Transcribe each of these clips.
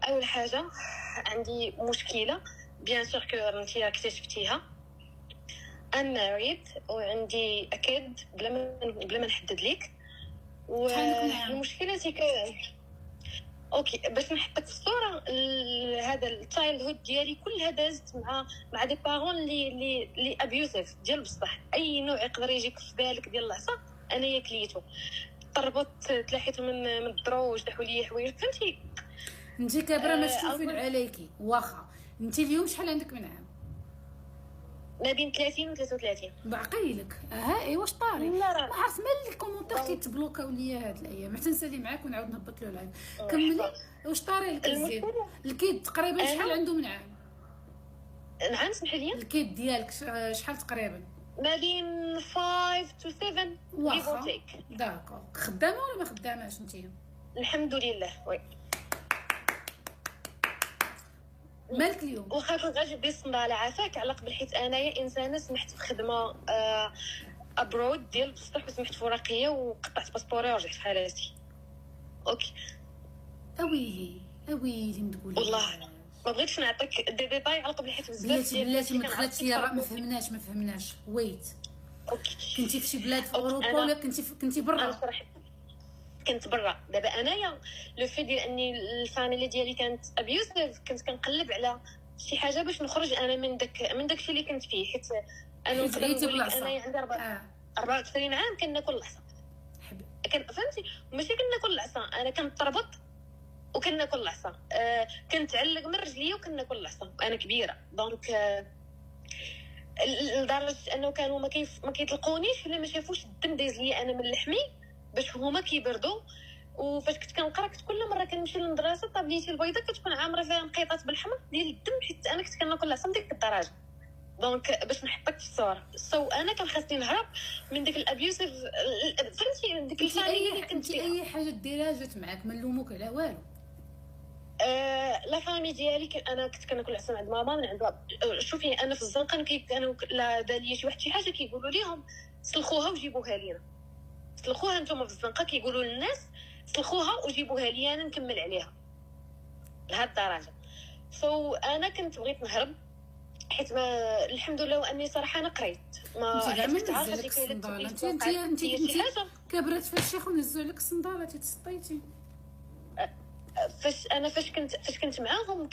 اول حاجه عندي مشكله بيان سور كو انت اكتشفتيها. ان ماريد وعندي اكيد بلا ما نحدد لك. والمشكله تيك اوكي باش نحطك في الصوره. هذا التايلد هود ديالي كلها دازت مع دي بارون لي ابيوزيف ديال بصح اي نوع يقدر يجيك في بالك ديال العصا انا كليتو. طربت تلاحيت من الدروج دحوا لي حوايج فهمتي. انت كبره ما تشوفين عليكي واخا. انت اليوم شحال عندك من عام؟ ما بين 30 و 33. بعقيلك اي واش طاري؟ ما عرفت مال الكومونتير كيتبلوكاو ليا هاد الايام حتى نسالي معاك ونعاود نهبط له العيب. كملي واش طاري لك الزين؟ الكيد تقريبا شحال عنده من عام؟ نعم سمحي لي. الكيد ديالك شحال تقريبا؟ ما بين 5 to 7 واخا داكور. خدامه ولا ما خداماش انت؟ الحمد لله وي. مالك اليوم؟ واخا كنت غاجي بدي الصندالة عافاك على قبل حيت انايا انسانه سمحت في خدمه ابرود ديال بصح وسمحت في ورقيه وقطعت باسبوري ورجعت في حالاتي. اوكي اويلي متقولي والله ما بغيتش نعطيك دي ديتاي على قبل حيت بزاف بلاتي ما دخلتي ما فهمناش ويت. اوكي كنتي في شي بلاد في اوروبا ولا كنتي برا؟ كنت برا. دابا انايا لو في ديال اني الفاميلي ديالي كانت ابيوسيف كنت كنقلب على شي حاجه باش نخرج انا من داكشي اللي كنت فيه. حيت انا نقدر نقول لك انايا عندي 24 عام كناكل العصا. فهمتي ماشي كناكل العصا انا كنتربط وكناكل العصا. كنتعلق من رجليا وكناكل العصا وانا كبيره. دونك لدرجه انه كانوا ما كيطلقونيش الا ما شافوش الدم دايز ليا انا من لحمي باش هما كيبردوا. وفاش كنت كنقرا كنت كل مره كنمشي للمدرسه طابليتي البيضاء كتكون عامره فيها نقيطات بالحمر ديال الدم حيت انا كنت كناكل العصا ديك الدرجه. دونك باش نحطك في الصوره انا كان خاصني نهرب من ديك الابيوسيف فهمتي ديك الفاميلي اللي كنت فيها. اي حاجه ديرها جات معاك ما نلوموك على والو. لا فامي ديالي انا كنت كناكل العصا عند ماما من عند شوفي انا في الزنقه كانوا لا داليا شي واحد شي حاجه كيقولوا ليهم سلخوها وجيبوها لينا. سلخوها نتوما في الزنقه كيقولوا للناس سلخوها وجيبوها لي انا نكمل عليها لهاد الدرجه. انا كنت بغيت نهرب حيت ما الحمد لله واني صراحه انا قريت ما عرفتش عارفه ديك الصنداله. انت كبرت في الشيخ ونزلوا لك الصنداله تسطيتي. فاش كنت معاهم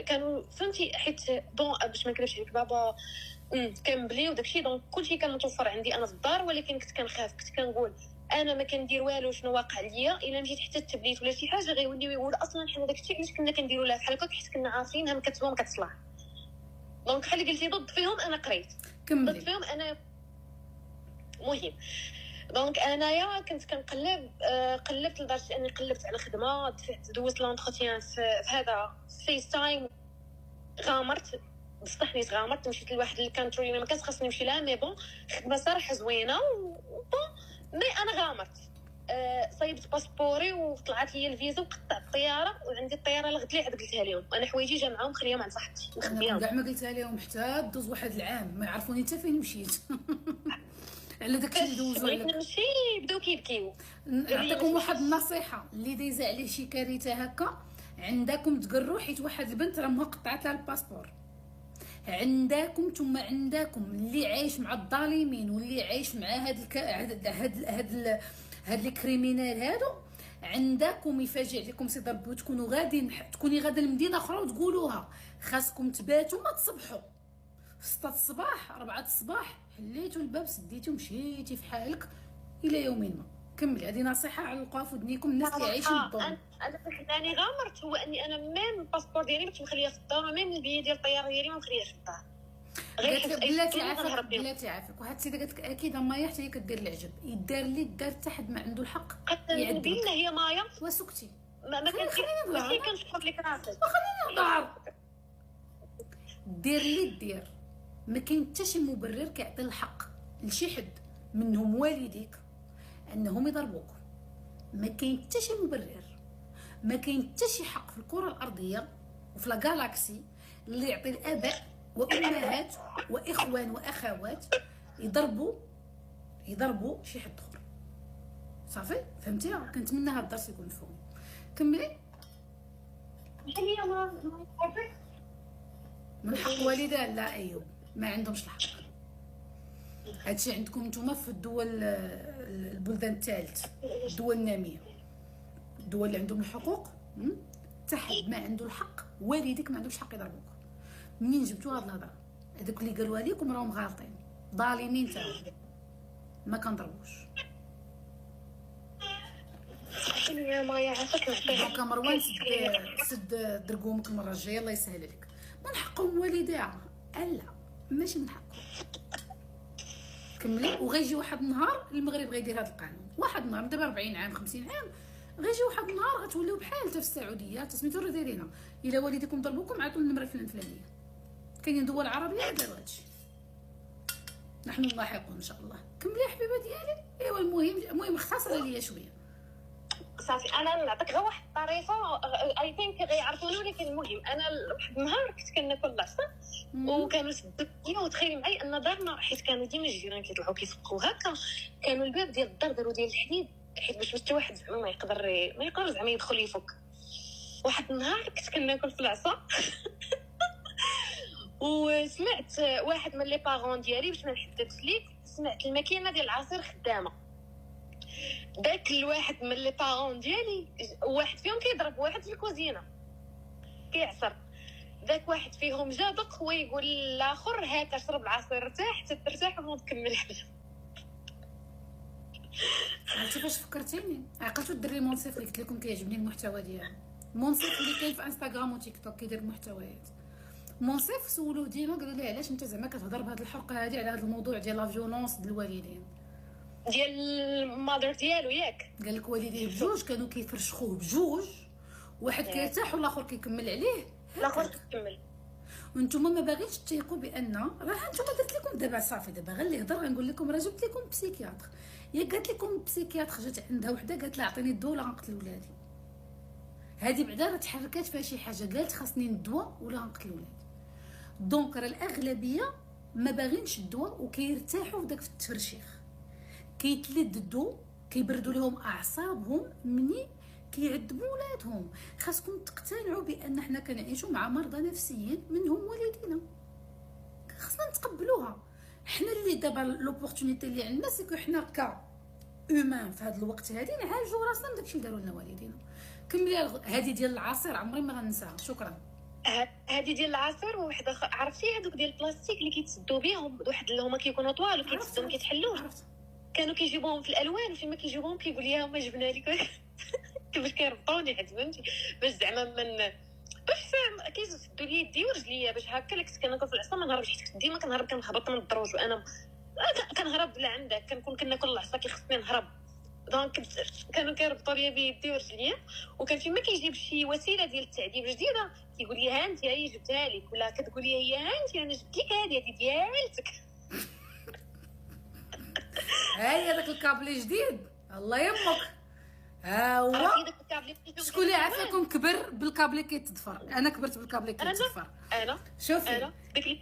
كانوا فهمتي حيت بون باش ما نكذبش عليك بابا كان بلي وداكشي. دونك كلشي كان متوفر عندي انا في الدار ولكن كنت كنخاف. كنت كنقول انا ما كندير والو شنو واقع ليا الا مشيت حتى التبليت ولا شي حاجه غيوليو يقول اصلا حنا داكشي علاش كنا كنديروا لها بحال هكا حيت كنا عارفينها ما كتبان ما كتصلح. دونك بحال قلتي ضد فيهم انا قريت كملي ضد فيهم انا مهم. دونك انايا كنت كنقلب قلبت لدرجه اني قلبت على خدمه دوزت لونتروتيان في هذا فيس تايم. غامرت بصح نيت غامرت مشيت لواحد الكانتري اللي ما كانش خاصني نمشي لها مي بون خدمه صراحه زوينه بون مي انا غامرت. صايبت باسبوري وطلعت لي الفيزا وقطعت الطياره وعندي الطياره الغد لي عاد قلتها لهم انا حوايجي جا معاهم خليهم عند صاحبتي نخبيهم. كاع ما قلتها لهم حتى دوز واحد العام ما يعرفوني حتى فين مشيت على داكشي اللي دوزو عليك. نمشي بداو كيبكيو. نعطيكم واحد النصيحه اللي دايزه عليه شي كارثه هكا عندكم تقروا حيت واحد البنت راه قطعت لها الباسبور. عندكم ثم عندكم اللي عايش مع الظالمين واللي عايش مع هاد الكريمينال هادو عندكم يفاجئ لكم سي ضربو تكوني غادا لمدينه اخرى وتقولوها. خاصكم تباتوا ما تصبحوا 6 الصباح 4 الصباح حليتوا الباب سديتوا مشيتي في حالك الى يومين ما. كملي هذه نصيحه علقوها في ودنيكم الناس اللي عايشين الظلم. انا خلاني غامرت هو اني انا ميم الباسبور ديالي ما مخليها في الدار ميم البي ديال الطياره ديالي ما مخليهاش في الدار. بلاتي عافاك واحد السيده قالت لك اكيد مايا حتى هي كدير العجب يدار لي دار حتى حد ما عنده الحق يعذبك. هي مايا وسكتي ما كنشوف لك راسك وخليني نضعر. دير لي دير ما كاين حتى شي مبرر كيعطي الحق لشي حد منهم والديك انهم يضربوك. ما كاين حتى شي مبرر ما كاين حتى شي حق في الكره الارضيه وفي لا جالاكسي اللي يعطي الاباء وامهات واخوان واخوات يضربوا شي حد اخر. صافي فهمتيها. كنتمنى هاد الدرس يكون مفهوم. كملي. هي ما عرفت من حق والدها لا ايوب ما عندهمش الحق. هادشي عندكم نتوما في الدول البلدان الثالث، الدول الناميه، الدول اللي عندهم الحقوق. حتى حد ما عنده الحق، والديك ما عندوش حق يضربوك. منين جبتوا هاد الهضره؟ هذوك اللي قالوها لكم راهم غالطين ظالمين تاعهم، ما كنضربوش. يا ما يعرفك نعطيها دونك مروان سد درقومك المره الجايه الله يسهل عليك. من حقهم والديها؟ لا ماشي من حقهم. كملي. وغيجي واحد النهار المغرب غيدير هذا القانون، واحد النهار دابا 40 عام 50 عام غيجي واحد النهار غتوليو بحال حتى في السعوديه سميتو راه دايرينها، الا والديكم ضربوكم عطوا النمره الفلانيه. كاينين دول عربيه داروا هادشي، نحن لاحقون ان شاء الله. كملي يا حبيبه ديالي. ايوا المهم اختصر ليا شويه. صافي انا نعطيك غير واحد الطريفه اي ثينك غيعرفوني، ولكن المهم انا واحد النهار كنت كناكل العصا وكانوا سدوا ليا، وتخيلي معايا ان دارنا حيت كانوا ديما الجيران كيطلعوا كيسقوا هكا، كانوا الباب ديال الدار داروا ديال الحديد حيت باش حتى واحد زعما ما يقدر زعما يدخل يفك. واحد النهار كنت كناكل في العصا وسمعت واحد من لي بارون ديالي، باش ما نحددش ليك، سمعت الماكينه ديال العصير خدامه. داك الواحد من لي بارون ديالي واحد فيهم كيضرب واحد في الكوزينه كيعصر، داك واحد فيهم جا دق ويقول للاخر هاك اشرب العصير ارتاح حتى ترتاح ونكمل حنا. عرفتي فاش فكرتيني؟ عقلتو الدري منصف اللي قلت لكم كيعجبني المحتوى ديالو، منصف اللي كاين في انستغرام وتيك توك كيدير المحتويات. منصف سولوه ديما قالوا ليه علاش انت زعما كتهضر بهذه الحلقه هذه على هذا الموضوع ديال لا فيولونس ديال الوالدين ديال المادر ديالو ياك؟ قال لك والديه بجوج كانوا كيفرشخوه بجوج، واحد كيرتاح والاخر كيكمل عليه الاخر كيكمل. وانتم ما باغينش تيقوا بان راه انتم درت لكم دابا صافي، دابا غير اللي يهضر غنقول لكم راه جبت لكم بسيكياتر. يا قالت لكم بسيكياتر جات عندها وحده قالت لها عطيني الدواء ولا غنقتل ولادي، هذه بعدا راه تحركات فيها شي حاجه قالت خاصني الدواء ولا غنقتل ولادي. دونك راه الاغلبيه ما باغينش الدواء وكيرتاحوا في داك التفرشيخ، كيتلددوا كيبردوا لهم اعصابهم مني كيعذبوا ولادهم. خاصكم تقتنعوا بان حنا كنعيشوا مع مرضى نفسيين منهم والدينا، خاصنا نتقبلوها. حنا اللي دابا لوبورتونيتي اللي عندنا سيكو حنا كا اومان في هذا الوقت هذه نعالجوا راسنا من داكشي اللي داروا لنا والدينا. كملي هذه ديال العصير عمري ما غنساها. شكرا. هذه ديال العصير وواحد عرفتي هذوك ديال البلاستيك اللي كيتسدوا بهم، واحد اللي هما كيكونوا طوال وكيتسدوا كيتحلوه، كانوا كيجيبوهم في الالوان، فيما كيجيبوهم كيقول لي هما جبنا لك كيفاش كيربطوني حيت فهمتي باش زعما من باش كيسدوا لي يدي ورجليا باش هكا. اللي كنت كناكل في العصا ما نهربش حيت ديما كنهرب كنهبط من الدروج، وانا كنهرب لعندك كناكل العصا كيخصني نهرب. دونك كانوا كيربطوا لي بيدي ورجليا، وكان فيما كيجيب شي وسيله ديال التعذيب جديده كيقول لي ها انت هي جبتها لك، ولا كتقول لي هي ها انت انا جبت لك هذه ديالتك. هاي هذاك الكابلي جديد الله يمك. ها هو شكون اللي عافاكم كبر بالكابلي كيتدفر؟ انا كبرت بالكابلي كيتدفر. انا شوفي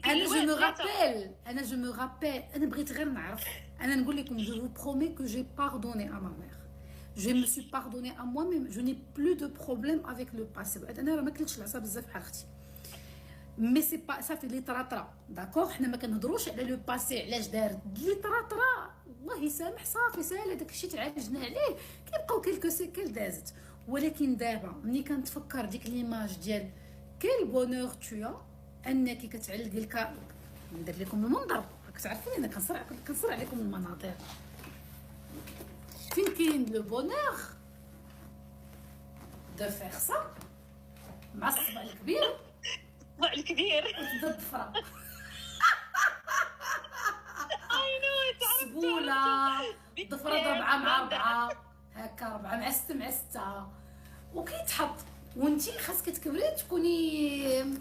انا جو مو رابيل انا بغيت غير نعرف. انا نقول لكم جو vous promets que j'ai pardonné à ma mère, je me suis pardonné à moi-même, je n'ai plus de problème avec le passé. انا راه ما كلتش العصا بزاف بحال اختي، مي سي با صافي لي طرا داكوغ. حنا ما كنهضروش على لو باسي علاش دار لي طرا الله يسامح صافي ساهل هذاك الشيء تعالجنا عليه، كيبقاو كيلكو سيكل دازت. ولكن دابا ملي كنتفكر ديك ليماج ديال كيل بونور تويا انك كتعلق لك، ندير لكم المنظر كتعرفوني انا كنصرع عليكم المناظر. فين كاين لو بونور دو فيغ سا مع الصبع الكبير الصبع الكبير وتبدا الضفره اي نو سبوله ضفره 4 مع 4 هكا 4 مع 6 مع 6 وكيتحط. وانتي خاصك تكبري تكوني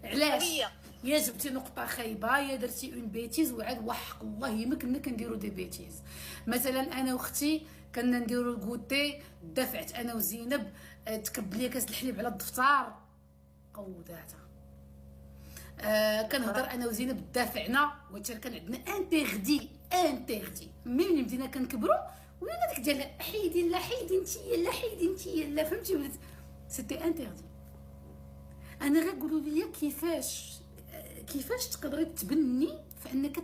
علاش يا جبتي نقطه خايبه يا درتي اون بيتيز وعاد وحق الله يما كنا كنديروا دي بيتيز. مثلا انا واختي كنا نديروا الكوتي دفعت انا وزينب تكب لي كاس الحليب على الدفتر قوداتها. كنهضر انا وزينب دافعنا وحتى كان عندنا انتردي ملي بدينا كنكبروا ولينا داك ديال حيدي لا حيدي انتيا لا حيدي انتيا لا فهمتي ولات سيتي انتردي. انا غير قولوا لي كيفاش تقدري تبني في انك